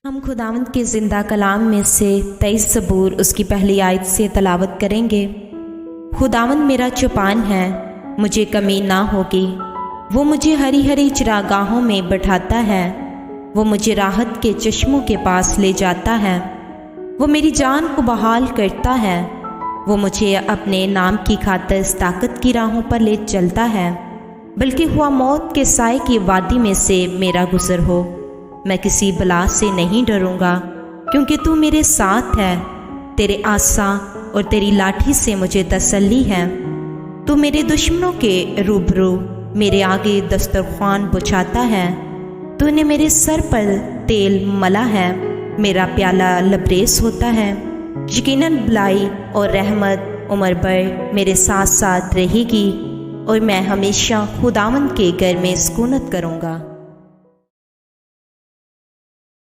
ہم خداوند کے زندہ کلام میں سے 23 زبور اس کی پہلی آیت سے تلاوت کریں گے۔ خداوند میرا چوپان ہے، مجھے کمی نہ ہوگی۔ وہ مجھے ہری ہری چراگاہوں میں بٹھاتا ہے، وہ مجھے راحت کے چشموں کے پاس لے جاتا ہے۔ وہ میری جان کو بحال کرتا ہے، وہ مجھے اپنے نام کی خاطر طاقت کی راہوں پر لے چلتا ہے۔ بلکہ ہوا موت کے سائے کی وادی میں سے میرا گزر ہو، میں کسی بلا سے نہیں ڈروں گا، کیونکہ تو میرے ساتھ ہے۔ تیرے عصا اور تیری لاٹھی سے مجھے تسلی ہے۔ تو میرے دشمنوں کے روبرو میرے آگے دسترخوان بچھاتا ہے۔ تو نے میرے سر پر تیل ملا ہے، میرا پیالہ لبریز ہوتا ہے۔ یقیناً بھلائی اور رحمت عمر بھر میرے ساتھ ساتھ رہے گی، اور میں ہمیشہ خداوند کے گھر میں سکونت کروں گا۔